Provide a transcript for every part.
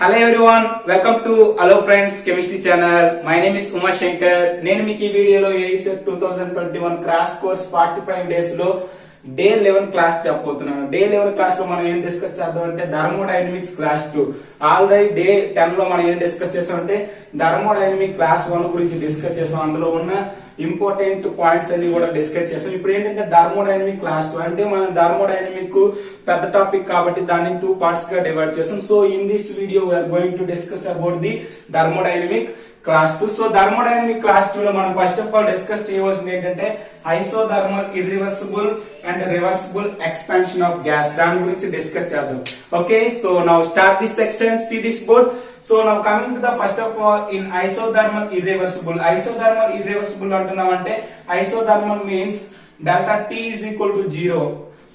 Hello everyone, welcome to hello friends chemistry channel. My name is Uma Shankar. నేను మీకు ఈ వీడియోలో ఏసెట్ 2021 క్రాష్ కోర్స్ 45 డేస్ లో డే 11 క్లాస్ చెప్పబోతున్నాను. డే 11 క్లాస్ లో మనం ఏం డిస్కస్ చేద్దాం అంటే థర్మోడైనమిక్స్ క్లాస్ 2. ఆల్రెడీ డే 10 లో మనం ఏం డిస్కస్ చేసాం అంటే థర్మోడైనమిక్ క్లాస్ 1 గురించి డిస్కస్ చేసాం. అందులో ఉన్న ఇంపార్టెంట్ పాయింట్స్ అన్ని కూడా డిస్కస్ చేసాం. ఇప్పుడు ఏంటంటే థర్మోడైనమిక్ క్లాస్ 2 అంటే మనం థర్మోడైనమిక్ పెద్ద టాపిక్ కాబట్టి దాన్ని 2 పార్ట్స్ గా డివైడ్ చేసాం. So in this video we are going to discuss about the thermodynamic class 2. So thermodynamic class 2 లో మనం ఫస్ట్ ఆఫ్ ఆల్ డిస్కస్ చేయవలసింది ఏంటంటే isothermal irreversible and reversible expansion of gas, దాని గురించి డిస్కస్ చేద్దాం. Okay, so now start this section, see this board. So now coming to the first of all in isothermal irreversible. Isothermal irreversible అంటున్నామంటే isothermal means delta T is equal to 0.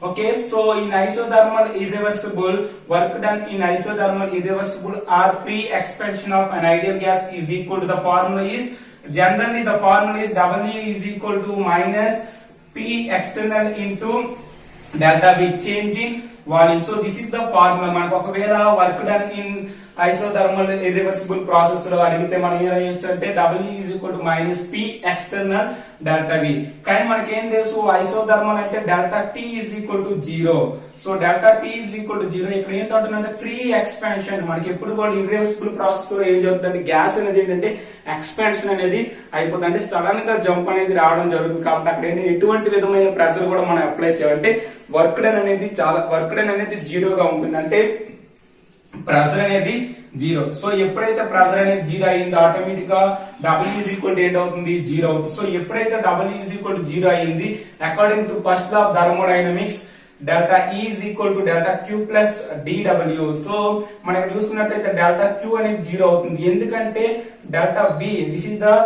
Okay, so in isothermal irreversible, work done in isothermal irreversible or pre-expansion of an ideal gas is equal to, the formula is, generally the formula is W is equal to minus P external into delta V, change in volume. So this is the formula. మనకు ఒకవేళ work done in isothermal irreversible process లో అడిగితే మనం ఏం రాయొచ్చు అంటే W is equal to minus P external delta V. కానీ మనకి ఏం తెలుసు, ఐసోథర్మల్ అంటే delta T is equal to 0. So delta T is equal to 0. ఇక్కడ ఏంటంటే ఫ్రీ ఎక్స్పాన్షన్. మనకి ఎప్పుడు కూడా ఇర్రివర్సిబుల్ ప్రాసెస్ లో ఏం జరుగుతుంది, గ్యాస్ అనేది ఏంటంటే ఎక్స్పాన్షన్ అనేది అయిపోతుంది, అంటే సడన్ గా జంప్ అనేది రావడం జరుగుతుంది. కాబట్టి అక్కడ ఎటువంటి విధమైన ప్రెషర్ కూడా మనం అప్లై చేయాలంటే వర్క్ డన్ అనేది 0 గా ఉంటుంది, అంటే ప్రెషర్ అనేది 0. సో ఎప్పుడైతే ప్రెషర్ అనేది 0 అయింది, ఆటోమేటిక్ గా W is equal to ఏంటవుతుంది, 0 అవుతుంది. సో ఎప్పుడైతే W is equal to 0 అయింది, according to first law of thermodynamics delta E is equal to delta Q plus dW. So మనం చూసుకున్నట్లయితే delta Q అనేది 0 అవుతుంది, ఎందుకంటే delta V, this is the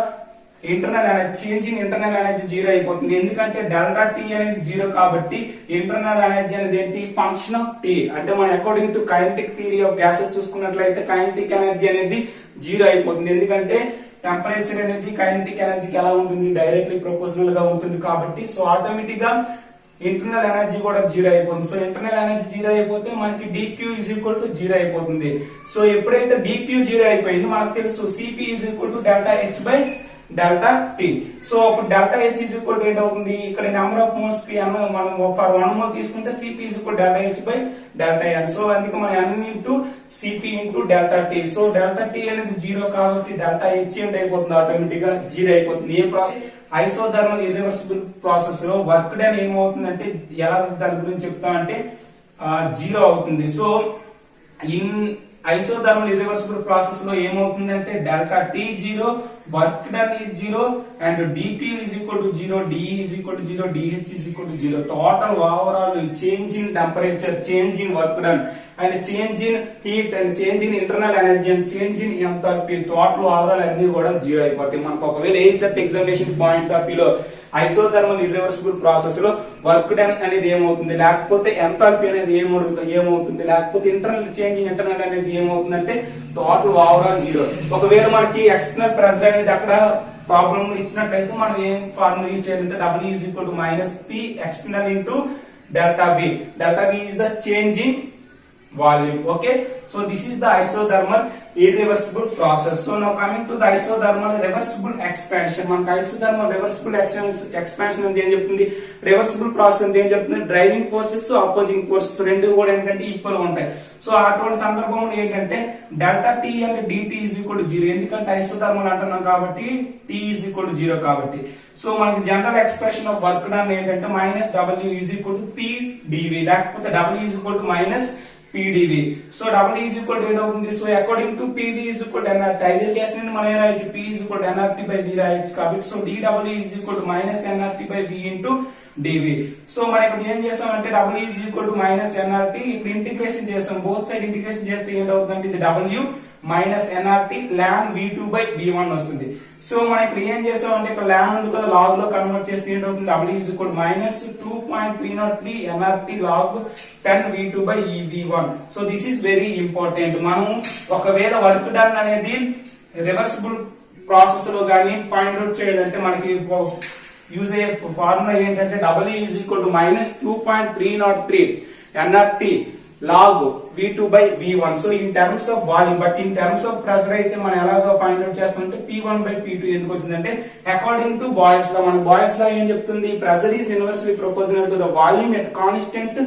internal energy, change in internal energy 0 అయిపోతుంది, ఎందుకంటే delta T అనేది 0 కాబట్టి internal energy అనేది ఏంటి, ఫంక్షన్ ఆఫ్ T. అంటే మనం according to kinetic theory of gases చూసుకున్నట్లయితే కైనెటిక్ ఎనర్జీ అనేది 0 అయిపోతుంది, ఎందుకంటే టెంపరేచర్ అనేది కైనెటిక్ ఎనర్జీకి ఎలా ఉంటుంది, డైరెక్ట్లీ ప్రపోర్షనల్ గా ఉంటుంది కాబట్టి. సో ఆటోమేటిక్ గా ఇంటర్నల్ ఎనర్జీ కూడా 0 అయిపోతుంది. సో ఇంటర్నల్ ఎనర్జీ 0 అయిపోతే మనకి dq is equal to 0 అయిపోతుంది. సో ఎప్పుడైతే dq 0 అయిపోయింది, మనకు తెలుసు Cp is equal to delta H by delta T. So అప్పుడు delta H is equal to ఏంటవుతుంది, ఇక్కడ నెంబర్ ఆఫ్ మోల్స్ కి మనం ఫర్ 1 మోల్ తీసుకుంటే Cp is equal to delta H by delta N. So అందుకే మనం N into Cp into delta T. So delta T అనేది 0 కాబట్టి delta H ఏంటి అయిపోతుంది, ఆటోమేటిక్ గా 0 అయిపోతుంది. ఏ ప్రాసెస్, ఐసోథర్మల్ ఇర్రివర్సిబుల్ ప్రాసెస్ లో వర్క్ డన్ ఏమవుతుందంటే ఎలా దాని గురించి చెప్తామంటే 0 అవుతుంది. So in isothermal irreversible process లో ఏమవుతుందంటే delta T 0, work done is 0 and dq is equal to 0, de is equal to 0, dh is equal to 0. Total overall change in temperature, change in work done and change in heat and change in internal energy and change in enthalpy, total overall అన్ని కూడా 0 అయిపోతాయి. మనకు ఒకవేళ set examination point of వ్యూలో isothermal irreversible process లో work done అనేది ఏమవుతుంది, లేకపోతే ఎంథాల్పీ అనేది ఏమవుతుంది, లేకపోతే internal change in internal energy ఏమవుతుందంటే టోటల్ ఓవరాల్ 0. ఒకవేళ మనకి ఎక్స్టర్నల్ ప్రెషర్ అనేది అక్కడ ప్రాబ్లం ఇచ్చినట్లయితే మనం ఏం ఫార్ములా యూజ్ చేయాలంటే W is equal to minus P external into delta V. Delta V is the change in volume. Okay, so this is the isothermal irreversible process. So now coming to the isothermal reversible expansion. మనకు isothermal reversible expansion అంటే ఏం చెప్తుంది, reversible process అంటే ఏం చెప్తుంది, driving forces opposing forces రెండు కూడా ఏంటంటే ఈక్వల్ గా ఉంటాయి. సో అటువంటి సందర్భంలో ఏంటంటే delta T and dt is equal to 0, ఎందుకంటే ఐసోథర్మల్ అంటున్నాం కాబట్టి T is equal to 0 కాబట్టి. సో మనకి general expression of work done ఏంటంటే minus W is equal to P dV, లేకపోతే W is equal to minus PdV. So W is equal to ఏంటవుతుంది, so according to PV is equal to nRT, ideal gas ని మనం రాయొచ్చు P is equal to nRT by V రాయొచ్చు కాబట్టి. So dW is equal to minus nRT by V into dV. So మనం ఇప్పుడు ఏం చేస్తామంటే W is equal to minus nRT, ఇప్పుడు ఇంటిగ్రేషన్ చేస్తాం, బోత్ సైడ్ ఇంటిగ్రేషన్ చేస్తే ఏంటవుతుందంటే ఇది W minus nRT ln V2 by V1 వస్తుంది. సో మనం ఇప్పుడు ఏం చేస్తామంటే ఇక్కడ ln ఉంది కదా, లాగ్ లో కన్వర్ట్ చేస్తే ఏంటవుతుంది, W is equal to minus 2.303 nRT log 10 V2 by V1. So this is very important. మనం ఒకవేళ వర్క్ డన్ అనేది రివర్సిబుల్ ప్రాసెస్ లో గానీ ఫైండ్ అవుట్ చేయాలంటే మనకి యూజ్ అయ్యే ఫార్ములా ఏంటంటే W is equal to minus 2.303 nRT log V2 by V1. So in terms of volume, but in terms of pressure అయితే మనం ఎలాగో ఫైండ్ అవుట్ చేస్తామంటే P1 by P2 ఎందుకు వచ్చిందంటే అకార్డింగ్ టు బాయిల్స్ లా, మన బాయిల్స్ లా ఏం చెప్తుంది, pressure is inversely proportional to the volume at constant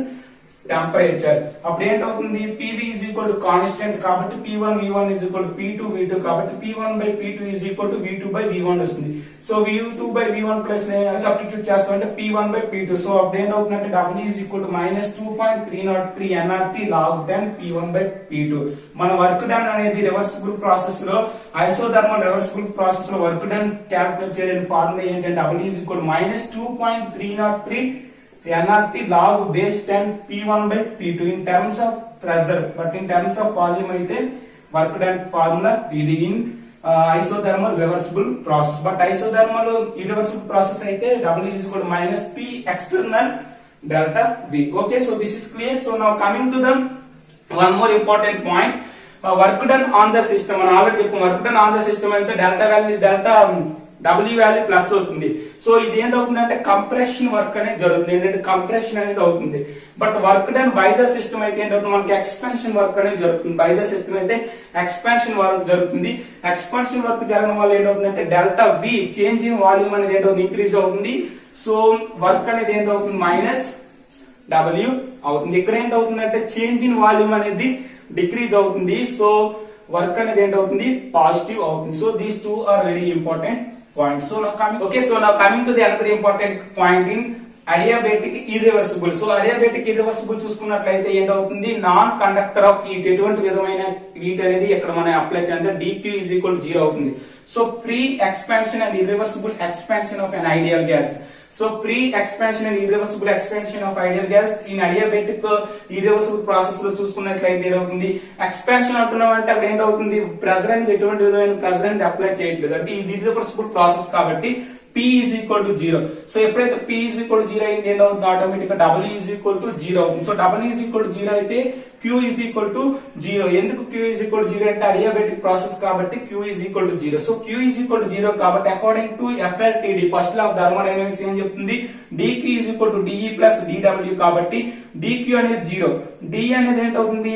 temperature. అప్పుడు ఏంటవుతుంది, PV is equal to constant కాబట్టి P1 V1 is equal to P2 V2 కాబట్టి P1 by P2 is equal to V2 by V1 వస్తుంది. So V2 by V1 plus substitute చేస్తామంటే P1 by P2. So అప్పుడు ఏంటవుతుందంటే W is equal to -2.303 nRT log 10 P1 by P2. మన work done అనేది reversible process లో, isothermal reversible process లో work done calculate చేయడానికి formula ఏంటంటే W is equal to -2.303 nRT log base 10 P1 by P2 in terms of pressure, but in terms of volume అయితే work done formula ఇది in isothermal reversible process, but isothermal irreversible process అయితే W is equal to -P external delta V. Okay, so this is clear. So now coming to the one more important point, work done on the system. మనం already చెప్పాం, work done on the system అయితే delta value W value plus వస్తుంది. So ఇది ఏంటవుతుందంటే compression work అనేది జరుగుతుంది, ఏంటంటే compression అనేది అవుతుంది. But work done by the system అయితే ఏంటవుతుంది, మనకి ఎక్స్పాన్షన్ వర్క్ అనేది జరుగుతుంది. బై ద సిస్టమ్ అయితే ఎక్స్పాన్షన్ వర్క్ జరుగుతుంది. ఎక్స్పాన్షన్ వర్క్ జరగడం వల్ల ఏంటవుతుందంటే delta V change in volume అనేది ఏంటవుతుంది, ఇంక్రీజ్ అవుతుంది. సో వర్క్ అనేది ఏంటవుతుంది, -W అవుతుంది. ఇక్కడ ఏంటవుతుందంటే చేంజ్ ఇన్ వాల్యూమ్ అనేది డిక్రీజ్ అవుతుంది. సో వర్క్ అనేది ఏంటవుతుంది, పాజిటివ్ అవుతుంది. So these two are very important point. So now coming to the another important point in adiabatic irreversible. So adiabatic irreversible చూసుకున్నట్లయితే ఏంటవుతుంది, నాన్ కండక్టర్ ఆఫ్ హీట్, ఎటువంటి విధమైన heat అనేది ఇక్కడ మనం అప్లై చేస్తే dq is equal to 0 అవుతుంది. So free expansion and irreversible expansion of an ideal gas. So pre-expansion and irreversible expansion of ideal gas in adiabatic irreversible process లో చూసుకున్నట్లయితే ఏమవుతుంది, ఎక్స్పాన్షన్ అంటున్నాం అంటే అక్కడ ఏంటవుతుంది, ప్రెషర్ అనేది ఎటువంటి విధమైన ప్రెషర్ అనేది అప్లై చేయట్లేదు, అంటే ఇది ఇర్రివర్సిబుల్ ప్రాసెస్ కాబట్టి P is equal to 0. So ఎప్పుడైతే P is equal to 0 అయింది ఏంటవుతుంది, ఆటోమేటిక్ గా W is equal to 0 అవుతుంది. So W is equal to 0 అయితే Q is equal to 0. ఎందుకు Q is equal to 0 అంటే adiabatic ప్రాసెస్ కాబట్టి Q is equal to 0. So Q is equal to 0 కాబట్టి according to FLTD first law of thermodynamics ఏం చెప్తుంది, dq is equal to dE plus dW కాబట్టి dq అనేది 0, d అనేది ఏంటవుతుంది,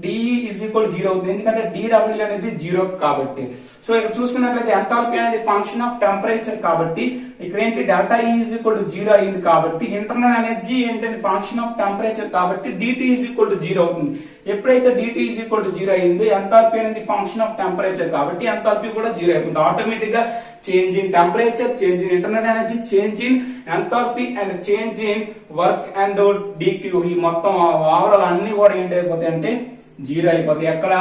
dE is equal to 0 అవుతుంది, ఎందుకంటే dW అనేది 0 కాబట్టి. సో ఇక్కడ చూసుకున్నట్లయితే ఎంథాల్పీ అనేది ఫంక్షన్ ఆఫ్ టెంపరేచర్ కాబట్టి ఇక్కడ ఏంటి delta E is equal to 0 అయింది కాబట్టి ఇంటర్నల్ ఎనర్జీ ఏంటంటే ఫంక్షన్ ఆఫ్ టెంపరేచర్ కాబట్టి dt is equal to 0 అవుతుంది. ఎప్పుడైతే dt is equal to 0 అయిందో ఎంథాల్పీ అనేది ఫంక్షన్ ఆఫ్ టెంపరేచర్ కాబట్టి ఎంథాల్పీ కూడా 0 అయిపోతుంది. ఆటోమేటిక్ గా change in temperature, change in internal energy, change in enthalpy and change in work and dq ఈ మొత్తం ఓవరాల్ అన్ని కూడా ఏంటైపోతాయి అంటే 0 అయిపోతాయి ఎక్కడ,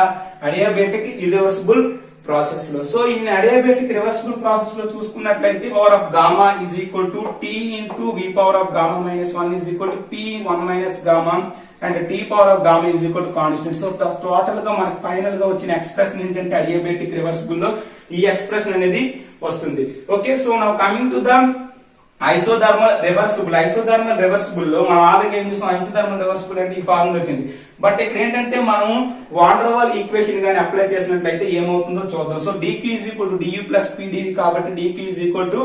అడియాబేటిక్ ఇర్రివర్సిబుల్ ప్రాసెస్ లో. సో ఈ అడియాబేటిక్ రివర్సిబుల్ ప్రాసెస్ లో చూసుకున్నట్లయితే power of gamma is equal to T into V power of gamma -1 is equal to P1 minus gamma and T power of gamma is equal to constant. So total గా మనకి final గా వచ్చిన expression ఏంటంటే అడియాబేటిక్ reversible లో ఈ expression అనేది వస్తుంది. Okay, so now coming to the isothermal reversible లో మనం ఆల్రెడీ ఏం చూసాం, ఐసోథర్మల్ రివర్సిబుల్ అంటే ఈ ఫార్ములా వచ్చింది. బట్ ఇక్కడ ఏంటంటే మనం వాన్ డెర్ వాల్ ఈక్వేషన్ గాని అప్లై చేసినట్లయితే ఏమవుతుందో చూద్దాం. So dq is equal to du plus pdv కాబట్టి dq is equal to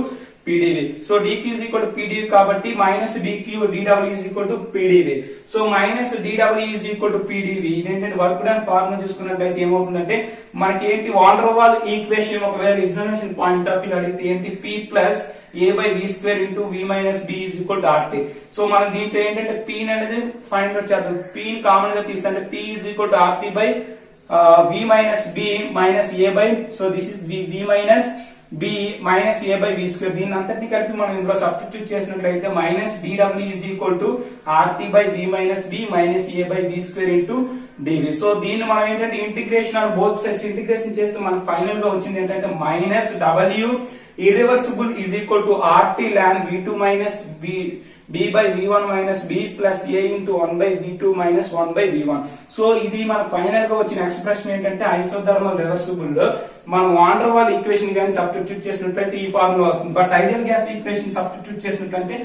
pdv. So dq is equal to pdv కాబట్టి minus dq dw is equal to pdv. So minus dw is equal to pdv. ఇదేంటంటే work done formula చూసుకున్నట్లయితే ఏమవుతుందంటే మనకి ఏంటి, van der Waal equation ఒకవేళ examination point of view అడిగితే ఏంటి, p plus a by v square into v minus b is equal to RT. So మనం దీంట్లో ఏంటంటే p అనేది ఫైండ్ అవుట్ చేద్దాం. p కామన్ గా తీస్తే p is equal to RT by v minus b minus a by, so this is v minus b minus a by v square. దీని అంతటిని కలిపి మనం ఇందులో సబ్స్టిట్యూట్ చేసినట్లయితే minus dw is equal to RT by v minus b minus a by v square into dv. So దీన్ని మనం ఏంటంటే integration on both sides integration చేస్తే మనకు ఫైనల్ గా వచ్చింది ఏంటంటే minus w irreversible is equal to RT ln V2 minus b by V1 minus b plus a into 1 by V2 minus 1 by V1. So ఇది మన ఫైనల్ గా వచ్చిన expression ఏంటంటే ఐసోథర్మల్ రివర్సిబుల్ లో మనం వాన్ డెర్ వాల్ ఈక్వేషన్ గాని substitute చేసినట్లయితే ఈ ఫార్ములా వస్తుంది. But ideal gas equation substitute చేసినట్లయితే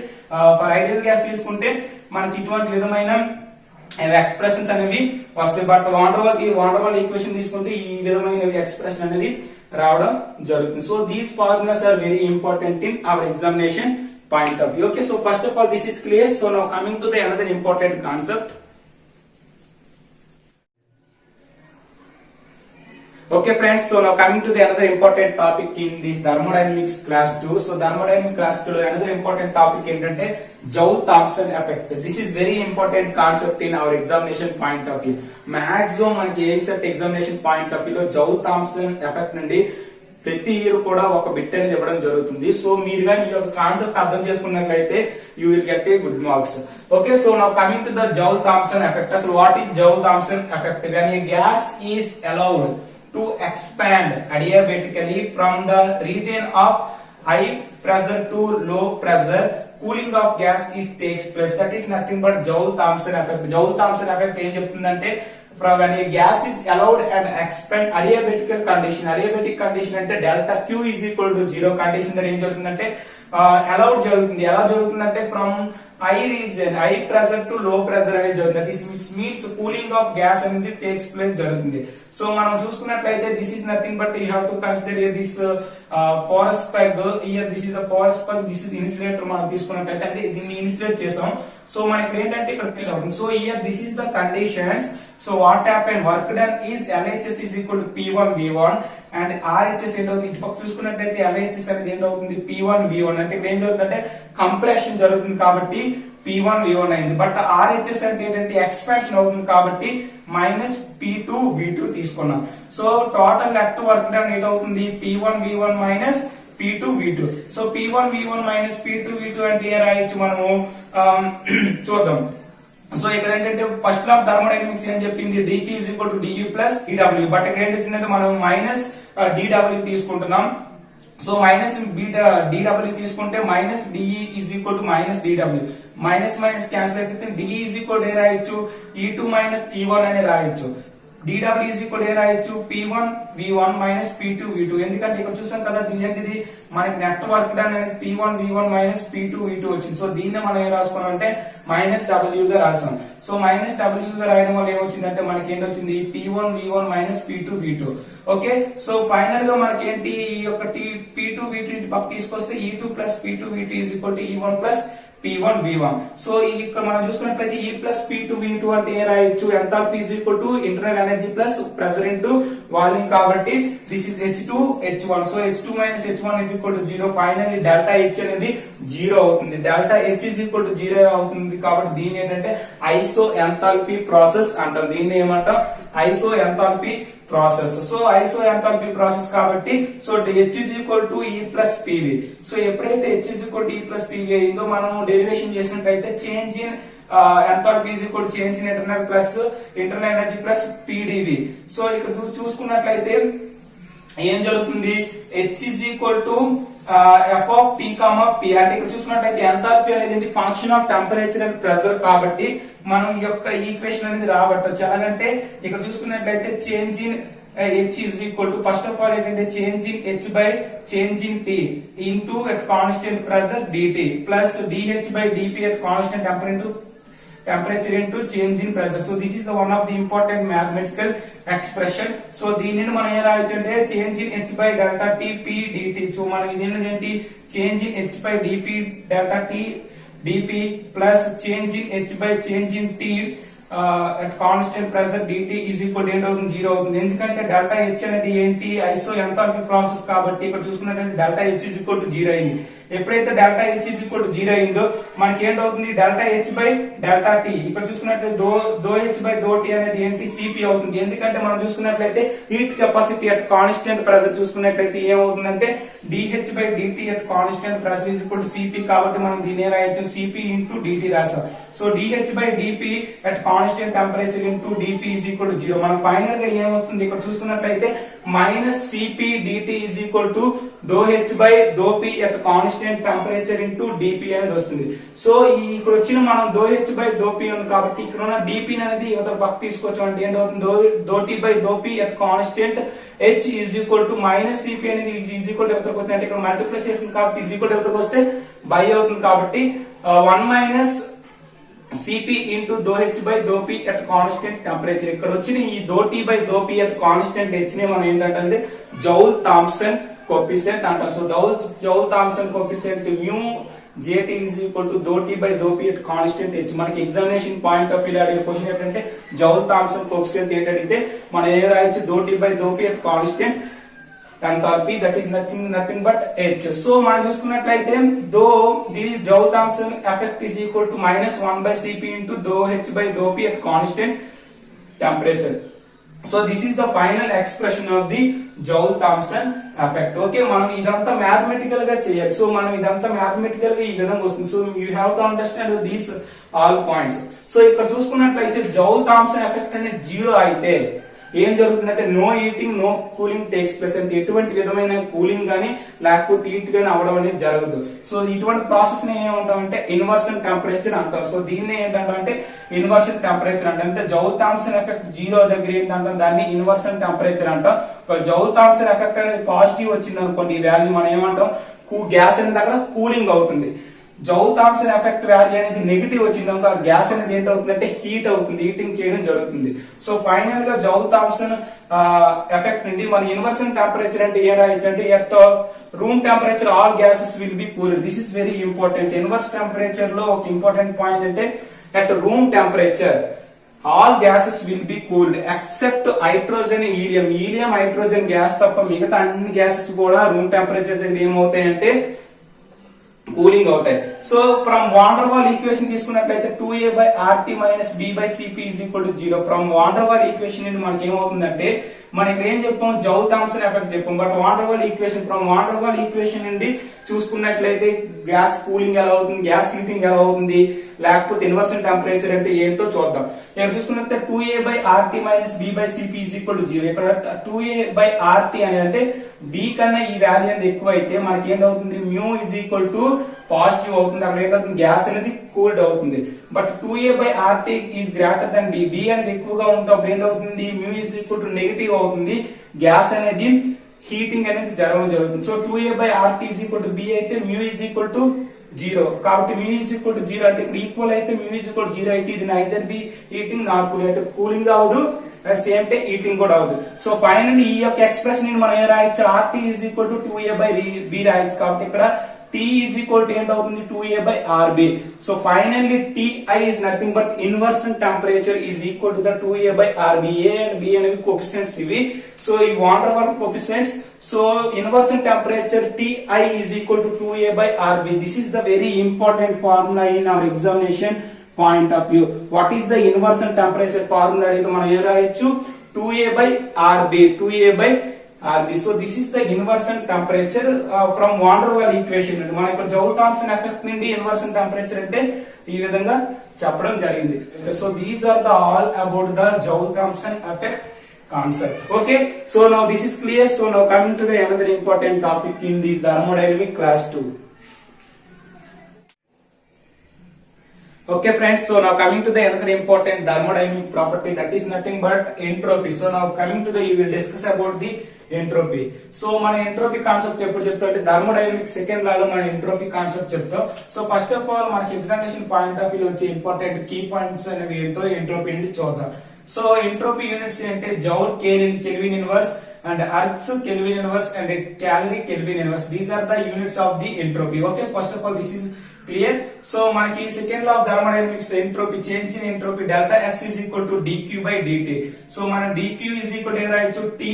ఫర్ ఐడియల్ గ్యాస్ తీసుకుంటే మనకి ఇటువంటి విధమైన ఎక్స్ప్రెషన్స్ అనేవి వస్తాయి. But van der Waal equation తీసుకుంటే ఈ విధమైన ఎక్స్ప్రెషన్ అనేది రావడం జరుగుతుంది. So these formulas are very important in our examination point of view. Okay, so first of all this is clear. So now coming to the another important concept. Okay friends, so now coming to the another important topic in this thermodynamics class 2. So thermodynamics class 2 another important topic ఏంటంటే Joule-Thomson effect. This is very important concept in our examination point of view. Maximum మనకి ASET examination point of view లో Joule-Thomson effect నుండి ప్రతి year కూడా ఒక bit అనేది ఇవ్వడం జరుగుతుంది. సో మీరు కానీ ఈ యొక్క కాన్సెప్ట్ అర్థం చేసుకున్నట్లయితే you will get a good marks. Okay, so now coming to the Joule-Thomson effect. అసలు what is Joule-Thomson effect? When a gas is allowed to expand adiabatically from the region of high pressure to low pressure, cooling of gas is takes place. That is nothing but Joule-Thomson effect. Joule-Thomson effect ఏం చెప్తుందంటే when a gas is allowed and expand adiabatical condition. Adiabatic condition అంటే delta Q is equal to 0 condition దగ్గర ఏం జరుగుతుందంటే allowed జరుగుతుంది. ఎలా జరుగుతుందంటే from high region, high pressure to low pressure అనేది జరుగుతుంది. That is means cooling of gas అనేది takes place జరుగుతుంది. సో మనం చూసుకున్నట్లయితే this is nothing but you have to consider this porous plug here. This is the porous plug, this is insulator. మనం తీసుకున్నట్లయితే అంటే దీన్ని ఇన్సులేట్ చేసాం. సో మనకి ఏంటంటే ఇక్కడ ఫీల్ అవుతుంది. So here this is the conditions. So what happened? Work done is LHS is equal to P1 V1 and RHS ఏంటవుతుంది? ఇటు పక్క చూసుకున్నట్లయితే LHS అనేది ఏంటవుతుంది? P1 V1. అంటే ఇక్కడ ఏం జరుగుతుందంటే కంప్రెషన్ జరుగుతుంది కాబట్టి P1 V1 అయింది. బట్ RHS అంటే ఏంటంటే ఎక్స్పాన్షన్ అవుతుంది కాబట్టి మైనస్ P2 V2 తీసుకున్నాం. So total net work done ఏంటవుతుంది? P1 V1 minus P2 V2. So P1 V1 minus P2 V2 అంటే ఏ రాయొచ్చు మనము చూద్దాం. సో ఇక్కడ ఏంటంటే ఫస్ట్ లా థర్మోడైనమిక్స్ ఏం చెప్పింది? dq is equal to du plus dw. But ఇక్కడ ఏంటి వచ్చిందంటే మనం మైనస్ dw తీసుకుంటున్నాం. సో మైనస్ dw తీసుకుంటే minus de is equal to minus dw. Minus minus cancel అయితే de is equal to ఏ రాయొచ్చు? e2 మైనస్ e1 అని రాయొచ్చు. dw is equal to ఏ రాయొచ్చు? p1 v1 minus p2 v2. ఎందుకంటే ఇక్కడ చూసాం కదా దీనిది మనకి నెట్ వర్క్ డన్ అనేది p1 v1 minus p2 v2 వచ్చింది. సో దీన్ని మనం ఏం రాసుకున్నాం అంటే మైనస్ w గా రాసాం. సో మైనస్ w గా రాయడం వల్ల ఏమొచ్చిందంటే మనకి ఏంటొచ్చింది? p1 v1 minus p2 v2. Okay, so final గా మనకి ఏంటి? ఈ యొక్క p2 v2 ఇంటి పక్క తీసుకొస్తే e2 plus p2 v2 is equal to e1 plus P1 V1. So ఇక్కడ మనం చూసుకున్నట్లయితే E ప్లస్ P2 V2 అంటే ఏ రాయొచ్చు? Enthalpy is equal to internal energy plus pressure into volume కాబట్టి this is H2 H1. So H2 minus H1 is equal to 0. Finally delta H అనేది 0 అవుతుంది. Delta H is equal to 0 అవుతుంది కాబట్టి దీని ఏంటంటే ఐసో ఎంథాల్పీ ప్రాసెస్ అంటాం. దీన్ని ఏమంటాం? Iso enthalpy process. So iso enthalpy process కాబట్టి so H is equal to E plus PV. So ఎప్పుడైతే H is equal to E plus PV అయిందో మనం డెరివేషన్ చేసినట్లయితే change in enthalpy is equal to change in internal plus internal energy plus PdV. So ఇక్కడ చూసుకున్నట్లయితే ఏం జరుగుతుంది? H is equal to f of T, P. అంటే ఇక్కడ చూసుకున్నట్లయితే ఎంథాల్పీ అనేది function of temperature and pressure కాబట్టి మనం ఈ యొక్క ఈక్వేషన్ అనేది రాబట్టవచ్చు. ఎలాగంటే ఇక్కడ చూసుకున్నట్లయితే change in H is equal to first of all ఏంటంటే change in H by change in T into at constant pressure dt plus dH by dP at constant temperature into change in pressure. So this is the one of the important mathematical expression. So దీనిని మనం ఏం రాయొచ్చు అంటే change in H by delta T P dt. So మనం దీనిని ఏంటి? Change in H by dP delta T dP plus change in H by change in T at constant pressure dt is equal to 0 అవుతుంది. ఎందుకంటే delta H అనేది ఏంటి? ఐసో enthalpy process కాబట్టి ఇక్కడ చూసుకున్నట్లయితే delta H is equal to 0 అయింది. ఎప్పుడైతే delta H is equal to 0 అయిందో మనకి ఏంటవుతుంది? Delta H by delta T. ఇక్కడ చూసుకున్నట్లయితే దో H బై దో T అనేది ఏంటి? Cp అవుతుంది. ఎందుకంటే మనం చూసుకున్నట్లయితే heat capacity at constant pressure చూసుకున్నట్లయితే ఏమవుతుందంటే dH by dt at constant pressure is equal to Cp కాబట్టి మనం దీన్ని రాయొచ్చు Cp into dt రాసాం. So dH by dP at constant temperature into dP is equal to 0. మనం ఫైనల్ గా ఏమొస్తుంది? ఇక్కడ చూసుకున్నట్లయితే minus Cp dt is equal to though H by do P at constant temperature into dP అనేది వస్తుంది. So ఇక్కడ వచ్చిన మనం దో H బై దో P ఉంది కాబట్టి ఇక్కడ ఉన్న dP అనేది ఇవతల పక్క తీసుకోవచ్చు. అంటే ఏంటవుతుంది? దో T by do P at constant H is equal to minus Cp అనేది is equal to ఎవరికి వస్తుంది అంటే ఇక్కడ మల్టిప్లై చేస్తుంది కాబట్టి is equal to ఎవరికి వస్తే బై అవుతుంది కాబట్టి 1 minus Cp into though H by though P at constant temperature. ఇక్కడ వచ్చిన ఈ దో T by though P at constant H ని మనం ఏంటంటే Joule-Thomson coefficient అంటాం. So Joule-Thomson coefficient mu JT is equal to do T by do P at constant H. మనకి examination point of view అడిగే question ఏంటంటే జౌల్ థామ్సన్ కోఎఫిషియంట్ ఏంటి అడిగితే మనం ఏ రాయొచ్చు do T by do P at constant enthalpy that is nothing but H. So మనం చూసుకున్నట్లయితే do the Joule Thomson effect is equal to -1 by Cp into do H by do P at constant temperature. So this is the final expression of the Joule Thomson effect. Okay, మనం ఇదంతా mathematical గా చేయాలి. So మనం ఇదంతా mathematical గా ఈ విధంగా వస్తుంది. So you have to understand these all points. So ఇక్కడ చూసుకున్నట్లయితే జౌల్ థామ్సన్ ఎఫెక్ట్ అనేది 0 అయితే ఏం జరుగుతుందంటే no heating no cooling takes place. అంటే ఎటువంటి విధమైన కూలింగ్ గానీ లేకపోతే హీట్ గానీ అవడం అనేది జరగదు. సో ఇటువంటి ప్రాసెస్ ని ఏమంటామంటే ఇన్వర్షన్ టెంపరేచర్ అంటారు. సో దీన్ని ఏంటంటే ఇన్వర్షన్ టెంపరేచర్ అంటే జౌల్ థామ్సన్ ఎఫెక్ట్ 0 దగ్గర ఏంటంటాం దాన్ని ఇన్వర్షన్ టెంపరేచర్ అంటాం. జౌల్ థామ్సన్ ఎఫెక్ట్ అనేది పాజిటివ్ వచ్చింది అనుకోండి ఈ వాల్యూ మనం ఏమంటాం గ్యాస్ అనేది అక్కడ కూలింగ్ అవుతుంది. జౌల్ థామ్సన్ ఎఫెక్ట్ వాల్యూ అనేది నెగిటివ్ వచ్చింది అనుకో గ్యాస్ అనేది ఏంటవుతుందంటే హీట్ అవుతుంది, హీటింగ్ చేయడం జరుగుతుంది. సో ఫైనల్ గా జౌల్ థామ్సన్ ఎఫెక్ట్ నుండి మన ఇన్వర్షన్ టెంపరేచర్ అంటే ఏ రాయొచ్చు అంటే at room temperature all gases will be cooled. This is very important. Inverse temperature లో ఒక ఇంపార్టెంట్ పాయింట్ అంటే at room temperature all gases will be cooled except hydrogen helium. Helium hydrogen gas తప్ప మిగతా అన్ని గ్యాసెస్ కూడా room temperature దగ్గర ఏమవుతాయంటే cooling అవుతాయి. So from van der Waal equation తీసుకున్నట్లయితే 2a by RT minus B by Cp is equal to 0. From van der Waal equation నుండి మనకి ఏమవుతుందంటే మనం ఇక్కడ ఏం చెప్పాం జౌల్ థామ్సన్ ఎఫెక్ట్ చెప్పాం. But van der Waal equation from van der Waal equation నుండి చూసుకున్నట్లయితే గ్యాస్ కూలింగ్ ఎలా అవుతుంది, గ్యాస్ హీటింగ్ ఎలా అవుతుంది, లేకపోతే ఇన్వర్షన్ టెంపరేచర్ అంటే ఏంటో చూద్దాం. ఇక్కడ చూసుకున్నట్లయితే 2a by RT minus B by Cp is equal to 0. ఇక్కడ 2a బై RT అనేది అంటే B కన్నా ఈ వాల్యూ అనేది ఎక్కువ అయితే మనకి ఏంటవుతుంది mu is equal to positive అవుతుంది. అక్కడ ఏంటవుతుంది గ్యాస్ అనేది కూల్డ్ అవుతుంది. But 2a by RT is greater than B. B అనేది ఎక్కువగా ఉంటే ఏంటవుతుంది mu is equal to negative అవుతుంది, గ్యాస్ అనేది హీటింగ్ అనేది జరగడం జరుగుతుంది. So 2a by RT is equal to B అయితే మ్యూ ఈజ్ ఈక్వల్ టు 0. కాబట్టి మ్యూ ఈజ్ ఈక్వల్ టు 0 అంటే ఇక్కడ ఈక్వల్ అయితే మ్యూ ఈజ్ ఈక్వల్ 0 అయితే ఇది neither B heating not cooling అంటే కూలింగ్ అవదు సేమ్ టే హీటింగ్ కూడా అవదు. సో ఫైనల్లీ ఈ యొక్క ఎక్స్ప్రెషన్ మనం ఏం రాయొచ్చు RT is equal to 2a by B రాయొచ్చు. కాబట్టి ఇక్కడ T ఈజ్ ఈక్వల్ టు ఎంత అవుతుంది 2a by RB. So finally TI is nothing but inversion temperature is equal to the 2a by RB. A and B అనేవి coefficients ఇవి. సో ఈ van der Waal coefficients. So inversion temperature TI is equal to 2a by RB. This is the very important formula in our examination point of view. What is the inversion temperature formula అడిగితే మనం ఏం రాయొచ్చు 2a by RB. 2a by RB. So this is the inversion temperature from van der Waal equation. మనం ఇక్కడ Joule Thomson effect నుండి inversion temperature అంటే ఈ విధంగా చెప్పడం జరిగింది. So these are the all about the Joule Thomson effect concept. Okay, so now this is clear. So now coming to the another important topic in this thermodynamic class 2. Okay friends, so now coming to the another important thermodynamic property, that is nothing but entropy. So now coming to the, you will discuss about the entropy. So మన entropy concept ఎప్పుడు చెప్తాం అంటే thermodynamic second లా లో మన entropy concept చెప్తాం. So first of all మనకి examination point of view వచ్చే important key points అనేవి ఏంటో ఎంట్రోపీ నుండి చూద్దాం. సో ఎంట్రోపీ యూనిట్స్ అంటే joule kelvin inverse and Earth's Kelvin inverse and calorie Kelvin inverse. These are the units of the entropy. Okay, first of all this is clear. So మనకి second law of thermodynamics entropy change in entropy delta S is equal to dq by dt. So మనం dq is equal to రాయొచ్చు T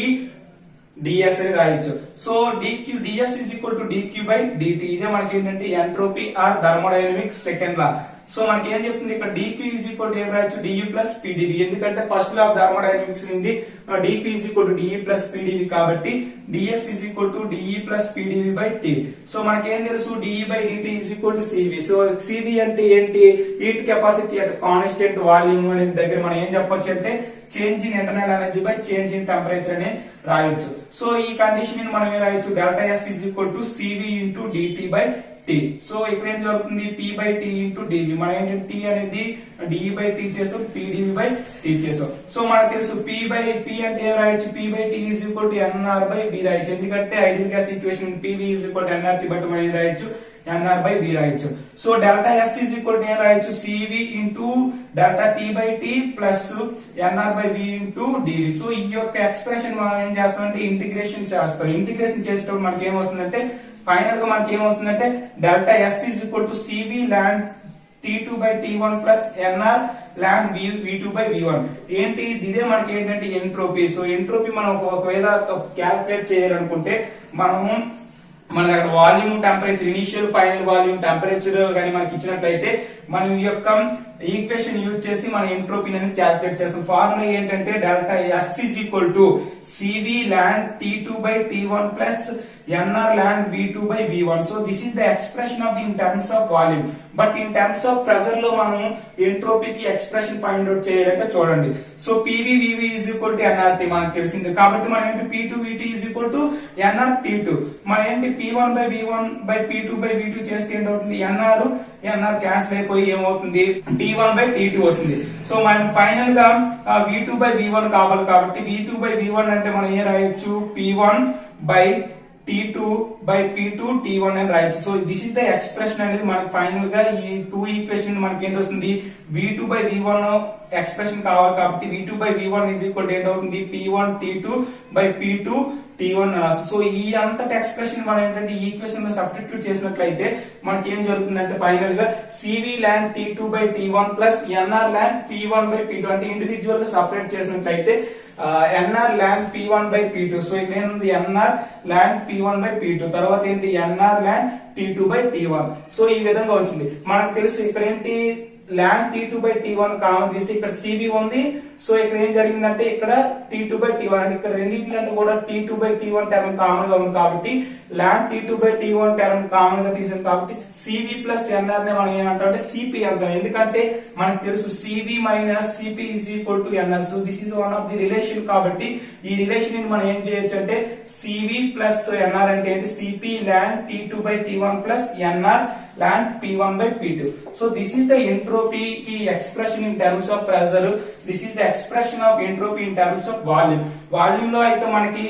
ds అని రాయొచ్చు. So ds is equal to dq by dt. ఇదే మనకి ఏంటంటే entropy or thermodynamics second law. So మనకి ఏం చెప్తుంది ఇక్కడ dq is equal to ఏం రాయొచ్చు du plus pdv. ఎందుకంటే ఫస్ట్ లా ఆఫ్ థర్మోడైనమిక్స్ నుండి dq is equal to de plus pdv కాబట్టి ds is equal to de plus pdv by t. So మనకి ఏం తెలుసు de by dt is equal to cv. So cv అంటే ఏంటి heat capacity at constant volume అనే దగ్గర మనం ఏం చెప్పొచ్చు అంటే change in internal energy by change in temperature అని రాయొచ్చు. సో ఈ కండిషన్ మనం ఏం రాయొచ్చు delta S is equal to cv into dt by t. So ఇక్కడ ఏం జరుగుతుంది p by t into dv. మనం ఏంటంటే t అనేది de by t చేసాం, pdv by t చేసాం. సో మనకు తెలుసు p అంటే ఏం రాయొచ్చు p by t is equal to nr by b రాయొచ్చు. ఎందుకంటే ideal gas equation pv is equal to nRT but మనం ఏం రాయొచ్చు nr by b రాయొచ్చు. So delta S is equal to ఏం రాయొచ్చు cv into delta t by t plus nr by b into dv. So ఈ యొక్క expression మనం ఏం చేస్తాం అంటే ఇంటిగ్రేషన్ చేస్తాం. ఇంటిగ్రేషన్ చేసేటప్పుడు మనకి ఏం వస్తుందంటే ఫైనల్ గా మనకి ఏమొస్తుందంటే delta S is equal to CV ల్యాండ్ T2 by T1 plus NR ln V2 by V1 ఏంటి ఇదే మనకి ఏంటంటే ఎంట్రోపీ. సో ఎంట్రోపీ మనం ఒకవేళ క్యాల్కులేట్ చేయాలనుకుంటే మనకి అక్కడ volume temperature initial final volume temperature కానీ మనకి ఇచ్చినట్లయితే మనం ఈ యొక్క ఈక్వేషన్ యూజ్ చేసి మన ఎంట్రోపీ అనేది క్యాల్కులేట్ చేస్తాం. ఫార్ములా ఏంటంటే delta S is equal to CV ల్యాండ్ T2 by T1 plus NR ln V2 by V1. So this is the expression of in terms of volume. But in terms of pressure లో మనం entropy కి expression find out చేయాలంటే చూడండి. So PV VV is equal to NRT మనకు తెలిసింది కాబట్టి మనం ఏంటి P2 VT is equal to NR T2. మనం ఏంటి P1 by V1 by P2 by V2 చేస్తే ఏంటవుతుంది NR క్యాన్సిల్ అయిపోయి ఏమవుతుంది T1 by T2 వస్తుంది. సో మనం ఫైనల్ గా V2 by V1 కావాలి కాబట్టి V2 by V1 అంటే మనం ఏం రాయొచ్చు P1 by T2 by P2 T1 అని రాయొచ్చు. So this is the expression అనేది మనకి ఫైనల్ గా ఈ టూ ఈక్వేషన్ మనకి ఏంటి వస్తుంది V2 by V1 ఎక్స్ప్రెషన్ కావాలి కాబట్టి V2 by V1 is equal to ఏంటవుతుంది P1 T2 by P2 T1 so ఈ అంతటి ఎక్స్ప్రెషన్ మనం ఏంటంటే ఈ ఈక్వేషన్ లో సబ్స్టిట్యూట్ చేసినట్లయితే మనకి ఏం జరుగుతుందంటే ఫైనల్ గా CV ln T2 by T1 plus NR ln P1 by P2 అంటే ఇండివిజువల్ గా సపరేట్ చేసినట్లయితే NR ln P1 by P2. So ఇక్కడ ఏంటి NR ln P1 by P2 తర్వాత ఏంటి NR ln T2 by T1. So ఈ విధంగా వచ్చింది. మనకు తెలుసు ఇక్కడ ఏంటి ln T2 by T1 common తీస్తే ఇక్కడ CV ఉంది. సో ఇక్కడ ఏం జరిగిందంటే ఇక్కడ T2 by T1 అంటే ఇక్కడ రెండింటిలో కూడా T2 by T1 term common గా ఉంది కాబట్టి ln T2 by T1 term common గా తీసాం కాబట్టి CV ప్లస్ NR ని మనం ఏమంటాం CP అంటాం. ఎందుకంటే మనకు తెలుసు CV minus CP is equal to NR. So this is one of the relation కాబట్టి ఈ రిలేషన్ ని మనం ఏం చేయొచ్చు అంటే CV ప్లస్ NR అంటే ఏంటి CP ln T2 by T1 plus NR ln P1 by P2. So this is the entropy की expression in terms of pressure. This is the expression of entropy in terms of volume. Volume లో అయితే మనకి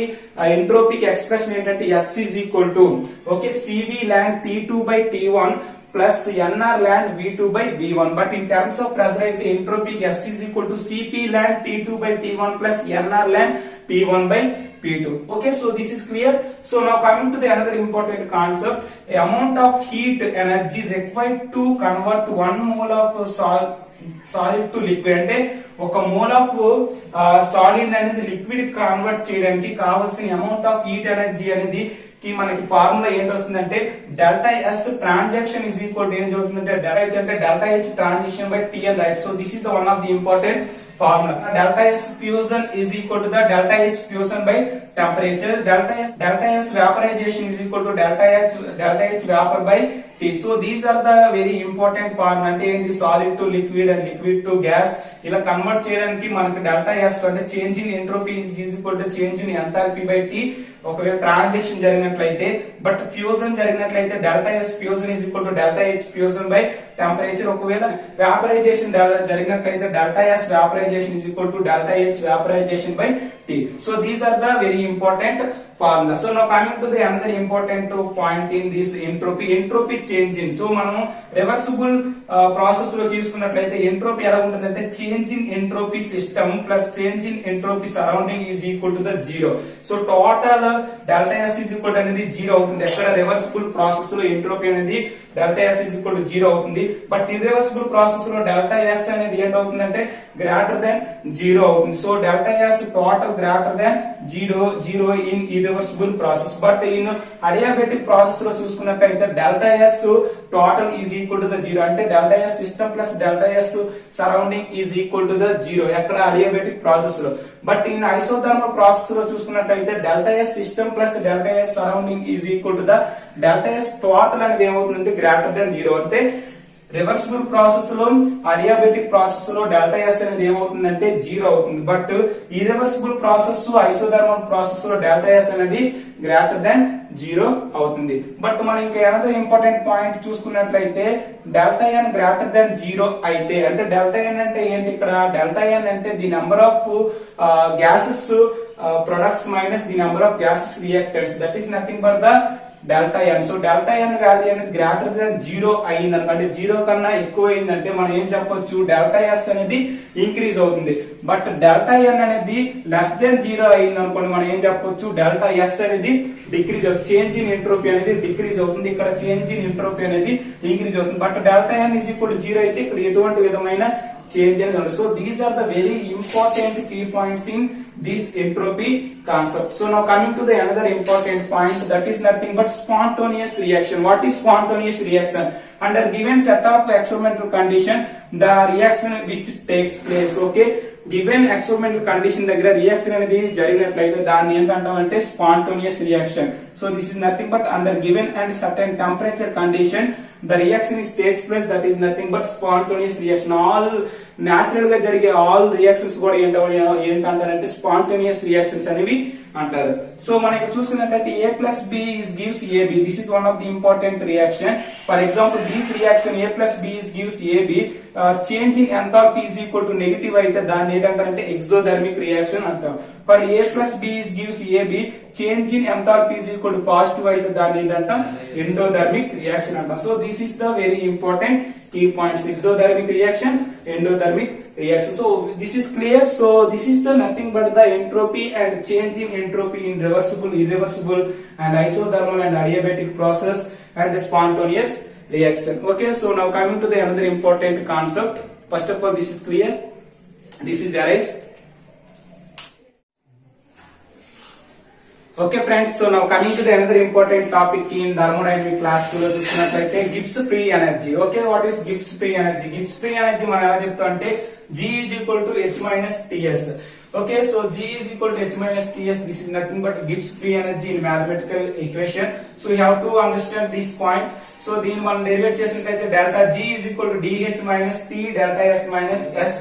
entropy की expression ఏంటంటే S is equal to okay CV ln T2 by T1 plus NR ln V2 by V1. But in terms of pressure అయితే entropy S is equal to CP ln T2 by T1 plus NR ln P1 by P2. Okay, so this is clear. So now coming to the another important concept, a amount of heat energy required to convert 1 mole of solid to liquid అంటే ఒక mole of solid అనేది liquid convert చేయడానికి కావాల్సిన amount of heat energy అనేది మనకి formula ఏంటి వస్తుందంటే delta s transaction is equal to ఏం జరుగుతుందంటే డెల్టా హెచ్ అంటే delta H transaction by TL right. So this is the one of the important formula. Delta S fusion is equal to the delta H fusion by temperature. Delta S vaporization is equal to delta H vapor by T. So these are the very important formula. అంటే ఏంటి solid to liquid and liquid to gas ఇలా convert చేయడానికి మనకి delta S అంటే change in entropy is equal to change in enthalpy by T. ఒకవేళ transaction జరిగినట్లయితే but fusion జరిగినట్లయితే delta S fusion is equal to delta H fusion by temperature. ఒకవేళ vaporization జరిగినట్లయితే delta S vaporization is equal to delta H vaporization by T. So these are the very important formula. So now coming to the another important point in this entropy change in. So మనము reversible process లో తీసుకున్నట్లయితే entropy ఎలా ఉంటుందంటే change in entropy system plus change in entropy surrounding is equal to the zero. So total delta S is equal అనేది zero అవుతుంది. ఎక్కడ reversible process లో entropy అనేది delta S is equal to zero అవుతుంది. But irreversible process లో delta S అనేది ఏంటవుతుందంటే greater than zero అవుతుంది. So delta S total greater than zero in irreversible process. But in adiabatic process లో చూసుకున్నట్లయితే delta S total is equal to the zero అంటే delta S system plus delta S surrounding is equal to the zero ఎక్కడ adiabatic process లో. But in isothermal process లో చూసుకున్నట్లయితే delta S system plus delta S surrounding is equal to the delta S total అనేది ఏమవుతుందంటే greater than zero. అంటే reversible process లో adiabatic process లో delta S అనేది ఏమవుతుందంటే జీరో అవుతుంది. But irreversible process isothermal process లో డెల్టా ఎస్ అనేది గ్రేటర్ దెన్ జీరో అవుతుంది. బట్ మనం ఇంకా ఏదైనా ఇంపార్టెంట్ పాయింట్ చూసుకున్నట్లయితే delta n greater than zero అయితే అంటే డెల్టా ఎన్ అంటే ఏంటి ఇక్కడ డెల్టా ఎన్ అంటే the number of gases products minus the number of gases reactants that is nothing but the delta N. So delta N value అనేది greater than 0 అయింది అనుకోండి, 0 కన్నా ఎక్కువ అయిందంటే మనం ఏం చెప్పొచ్చు, డెల్టా ఎస్ అనేది ఇంక్రీజ్ అవుతుంది. బట్ డెల్టా ఎన్ అనేది లెస్ దాన్ 0 అయింది అనుకోండి, మనం ఏం చెప్పొచ్చు, డెల్టా ఎస్ అనేది డిక్రీజ్ అవుతుంది, చేంజ్ ఇన్ ఎంట్రోపీ అనేది డిక్రీజ్ అవుతుంది. ఇక్కడ చేంజ్ ఇన్ ఎంట్రోపీ అనేది ఇంక్రీజ్ అవుతుంది. But delta N is equal to 0 అయితే ఇక్కడ ఎటువంటి విధమైన చేంజ్ అనేది ఉండదు. So these are the very important key points in this entropy concept. So now coming to the another important point, that is nothing but spontaneous reaction. What is spontaneous reaction? Under given set of experimental condition, the reaction which takes place, okay, given experimental condition దగ్గర reaction అనేది జరిగినట్లయితే దాన్ని ఏంటంటామంటే spontaneous reaction. So this is nothing but under given and certain temperature condition the reaction is takes place, that is nothing but spontaneous reaction. All natural గా జరిగే all reactions కూడా ఏంటంటారంటే స్పాంటోనియస్ reactions అనేవి అంటారు. సో మనం ఇక్కడ చూసుకున్నట్లయితే A plus B gives AB. This is one of the important reaction. For example, this reaction A plus B gives AB. Changing enthalpy is equal to negative అయితే దాన్ని ఏంటంటారంటే exothermic reaction అంటాం. For A plus B gives AB, change in enthalpy is equal to positive అయితే దాన్ని ఏంటంటాం endothermic reaction అంటాం. So this is the very important key points: exothermic reaction, endothermic reaction. So this is clear. So this is the nothing but the entropy and change in entropy in reversible, irreversible and isothermal and adiabatic process and spontaneous reaction. Okay, so now coming to the another important concept. First of all, this is clear. This is arise. Okay friends, so now coming to the another important topic in thermodynamic class లో చూసినట్లయితే Gibbs free energy. Okay, what is Gibbs free energy? Gibbs free energy మనం ఎలా చెప్తాం అంటే G is equal to H minus Ts. Okay, so G is equal to H minus Ts. This is nothing but Gibbs free energy in mathematical equation. So you have to understand this point. So దీన్ని మనం డెరివేట్ చేసినట్లయితే delta G is equal to dH minus T delta S minus S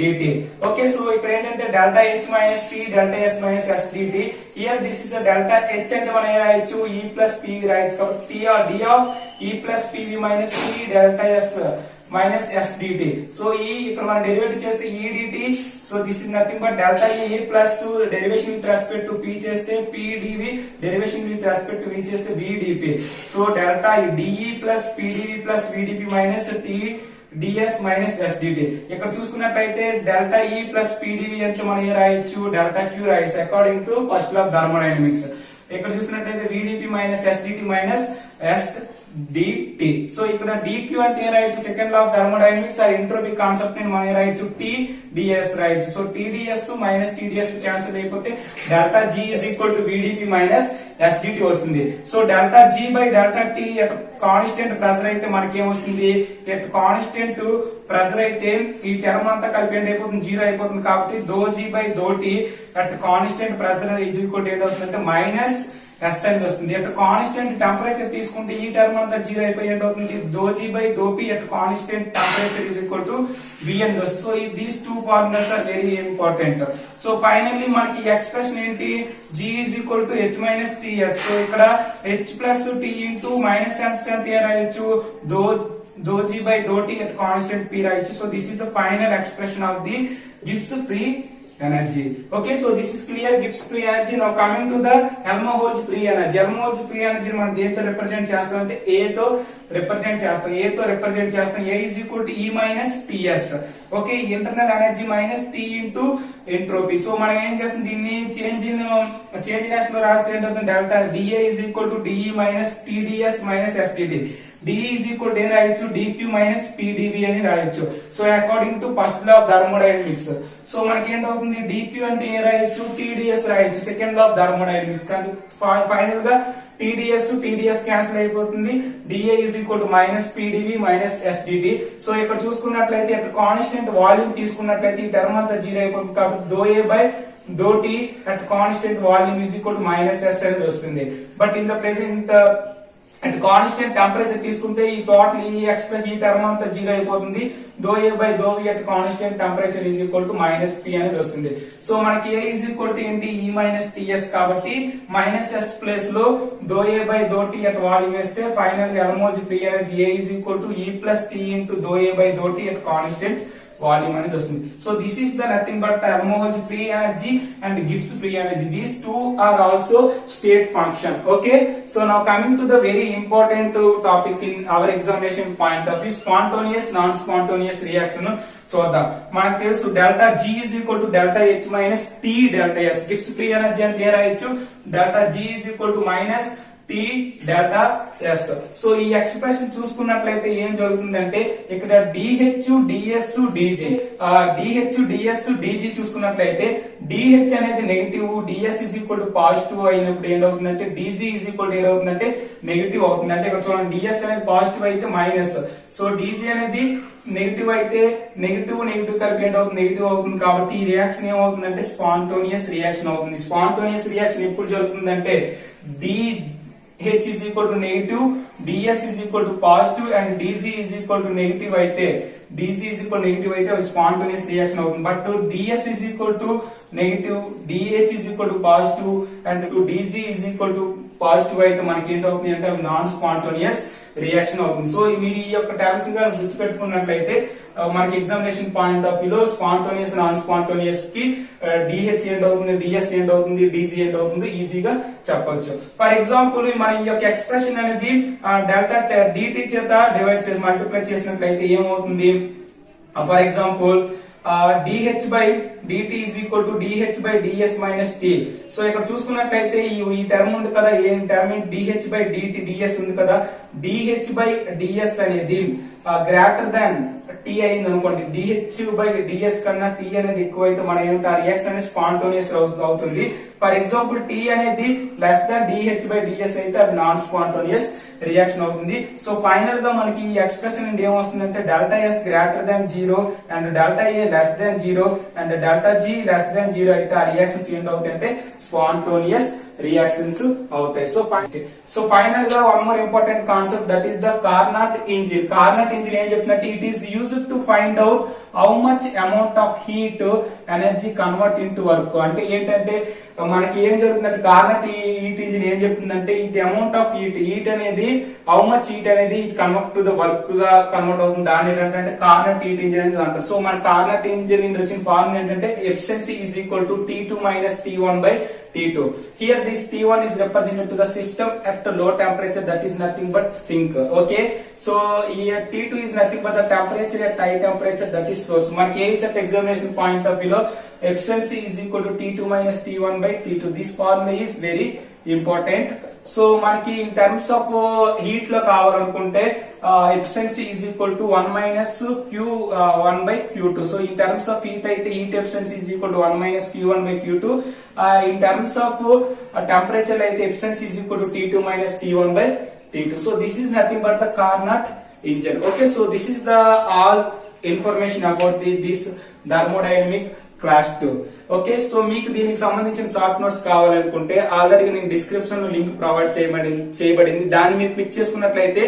dt. Okay, so ఇక్కడ ఏంటంటే delta H minus T delta S minus S dt. Here this is a delta H అంటే మనం రాయొచ్చు E plus PV రాయొచ్చు. కాబట్టి D of E plus PV minus T delta S minus S dt. So E ఇక్కడ మనం derivative చేస్తే E dt. So this is nothing but delta E plus derivation with respect to P చేస్తే P dV, derivation with respect to V చేస్తే V dP. So delta dE plus PdV plus VdP minus T ds minus S dt. ఇక్కడ చూసుకున్నట్లయితే delta E plus PdV అంటే మనం ఏ రాయొచ్చు, delta Q రాయొచ్చు according to first law of thermodynamics. ఇక్కడ చూసుకున్నట్లయితే VdP minus S dt minus S dt. సో ఇక్కడ dq అంటే ఏం రాయొచ్చు, సెకండ్ లా ఆఫ్ థర్మోడైనమిక్స్ ఆ ఎంట్రోపీ కాన్సెప్ట్ ని మనం రాయొచ్చు T ds రాయొచ్చు. So TdS minus TdS cancel అయిపోతే delta G is equal to VdP minus S dt వస్తుంది. So delta G by delta T at constant pressure అయితే మనకి ఏమొస్తుంది, ఎట్ కాన్స్టెంట్ ప్రెషర్ అయితే ఈ టర్మ్ అంతా కలిపి ఏంటి అయిపోతుంది, 0 అయిపోతుంది. కాబట్టి దో G by though T at constant pressure is equal to ఏంటవుతుందంటే మైనస్ S అని వస్తుంది. అట్ కాన్స్టెంట్ టెంపరేచర్ తీసుకుంటే ఈ టర్మ్ అంతా 0 అయిపోయి ఏంటవుతుంది, do G by do P at constant temperature is equal to V అని వస్తుంది. So these two formulas are very important. So finally మనకి ఎక్స్ప్రెషన్ ఏంటి, G is equal to H minus TS. So ఇక్కడ H plus T into minus S అంటే రాయొచ్చు do G by though T at constant P రాయొచ్చు. So this is the final expression of the Gibbs free energy. Okay, so this is clear, Gibbs free energy. Now coming to the Helmholtz free energy. Helmholtz free energy మనం దేంతో represent చేస్తాం అంటే A తో represent చేస్తాం. A తో represent చేస్తాం. A is equal to E minus TS. Okay, internal energy minus T into entropy. So మనం ఏం చేస్తాం, దీన్ని చేంజ్ ఇన్ S లో రాస్తే ఏంటవుతుంది, delta dA is equal to dE minus TdS minus SdT. dE is equal to ఏం రాయొచ్చు, dQ minus PdV అని రాయొచ్చు. So according to first law of thermodynamics. So మనకి ఏంటవుతుంది, dQ అంటే ఏం రాయొచ్చు, TdS రాయొచ్చు సెకండ్ లా ఆఫ్ థర్మోడైనమిక్స్. కానీ ఫైనల్ గా TdS క్యాన్సిల్ అయిపోతుంది. dA is equal to minus PdV minus SdT. So ఇక్కడ చూసుకున్నట్లయితే అట్ కాన్స్టెంట్ వాల్యూమ్ తీసుకున్నట్లయితే ఈ టర్మ్ అంతా 0 అయిపోతుంది. కాబట్టి దో A by though T at constant volume is equal to minus S అనేది వస్తుంది. But in the present at constant temperature తీసుకుంటే ఈ టోటల్ ఈ ఎక్స్ప్రెస్ ఈ టర్మ్ అంతా 0 అయిపోతుంది. దో A by though V at constant temperature is equal to minus P అనేది వస్తుంది. సో మనకి A ఈజ్ ఈక్వల్ టు ఏంటి, E మైనస్ TS. కాబట్టి మైనస్ S ప్లేస్ లో దో A by though T at volume వేస్తే ఫైనల్ గా Helmholtz free energy A is equal to E plus T into though A by though T at constant volume అనేది వస్తుంది. So this is the nothing but Helmholtz free energy and Gibbs free energy. These two are also state function. Okay, so now coming to the very important topic in our examination point of view, spontaneous non spontaneous reaction చూద్దాం. మనకు తెలుసు delta G is equal to delta H minus T delta S. Gibbs free energy అంటే ఏ రాయొచ్చు, delta G is equal to minus T delta S. So ఈ expression చూసుకున్నట్లయితే ఏం జరుగుతుందంటే ఇక్కడ DH DS DG, DH DS DG చూసుకున్నట్లయితే DH అనేది negative, DS is equal to positive అయినప్పుడు ఏంటవుతుందంటే DG ఈజ్ ఈక్వల్ టు ఏమవుతుందంటే నెగిటివ్ అవుతుంది. అంటే ఇక్కడ చూడండి DS అనేది పాజిటివ్ అయితే మైనస్, సో DG అనేది నెగిటివ్ అయితే నెగిటివ్ కలిపి ఏంటవుతుంది, నెగిటివ్ అవుతుంది. కాబట్టి ఈ రియాక్షన్ ఏమవుతుందంటే స్పాంటోనియస్ రియాక్షన్ అవుతుంది. స్పాంటోనియస్ రియాక్షన్ ఎప్పుడు జరుగుతుందంటే DH is equal to negative, DS is equal to positive and DG is equal to negative అయితే, DG is equal to negative అయితే అవి spontaneous reaction అవుతుంది. But DS is equal to negative, DH is equal to positive and DG is equal to positive అయితే మనకి ఏంటవుతుంది అంటే అవి non spontaneous reaction అవుతుంది. So మీరు ఈ యొక్క టర్మ్స్ గా గుర్తు పెట్టుకున్నట్లయితే మనకి ఎగ్జామినేషన్ పాయింట్ ఆఫ్ వ్యూలో స్పాంటోనియస్ నాన్ స్పాంటోనియస్ కి DH ఏంటవుతుంది, DS ఏంటవుతుంది, DG ఏంటవుతుంది ఈజీగా చెప్పొచ్చు. ఫర్ ఎగ్జాంపుల్ మన ఈ యొక్క ఎక్స్ప్రెషన్ అనేది డెల్టా DT చేత డివైడ్ చేసి మల్టిప్లై చేసినట్లయితే ఏమవుతుంది, for example DH by DT is equal to DH by DS minus T. So ఇక్కడ చూసుకున్నట్లయితే ఈ టర్మ్ ఉంది కదా, ఏ term DH by DT DS ఉంది కదా, DH by DS అనేది గ్రేటర్ దాన్ T అయింది అనుకోండి, DH by DS కన్నా T అనేది ఎక్కువ అయితే మన ఏమిటి ఆ రియాక్షన్ అనేది స్పాంటోనియస్ అవుతుంది. ఫర్ ఎగ్జాంపుల్ T అనేది less than DH by DS అయితే అది నాన్ స్పాంటోనియస్ రియాక్షన్ అవుతుంది. సో ఫైనల్ గా మనకి ఈ ఎక్స్ప్రెషన్ నుండి ఏమొస్తుందంటే delta S greater than 0 and delta A less than 0 and delta G less than 0 అయితే ఆ రియాక్షన్స్ ఏంటవుతాయి అంటే స్పాంటోనియస్ రియాక్షన్స్ అవుతాయి. సో ఫైనల్ గా one more important concept, that is the Carnot engine. Carnot engine ఏం చెప్తున్నట్టు it is used to find out how much amount of heat energy convert in to work. అంటే ఏంటంటే మనకి ఏం జరుగుతుందంటే Carnot heat engine ఏం చెప్తుందంటే ఇట్ అమౌంట్ ఆఫ్ హీట్ అనేది హౌ మచ్ హీట్ అనేది it convert to the work గా కన్వర్ట్ అవుతుంది. దాని ఏంటంటే కార్నాట్ హీట్ ఇంజిన్ అనేది అంటారు. సో మన కార్నాట్ ఇంజిన్ నుండి వచ్చిన ఫార్ములా ఏంటంటే efficiency is equal to T2 minus T1 by T2. Here this T1 is represented to the system at low temperature, that is nothing but sink. Okay, so here T2 is nothing but the temperature at high temperature, that is source. మనకి ఏ set examination point of వ్యూలో efficiency is equal to T2 minus T1 by T2. This formula is very important. సో మనకి in terms of heat లో కావాలనుకుంటే efficiency is equal to 1 minus Q1 by Q2. So in terms of heat అయితే heat efficiency is equal to 1 minus Q1 by Q2. In terms of temperature అయితే efficiency is equal to T2 minus T1 by T2. So this is nothing but the Carnot engine. Okay, so this is the all information about this thermodynamic class 2. Okay, so మీకు దీనికి సంబంధించిన short notes కావాలనుకుంటే already నేను description లో link provide చేయబడింది. దాన్ని మీరు click చేసుకున్నట్లయితే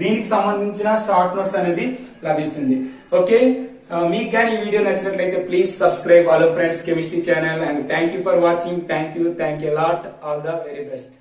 దీనికి సంబంధించిన షార్ట్ నోట్స్ అనేది లభిస్తుంది. ఓకే, మీకు కానీ ఈ వీడియో నచ్చినట్లయితే please subscribe hello friends chemistry channel and thank you for watching. Thank you lot. All the very best.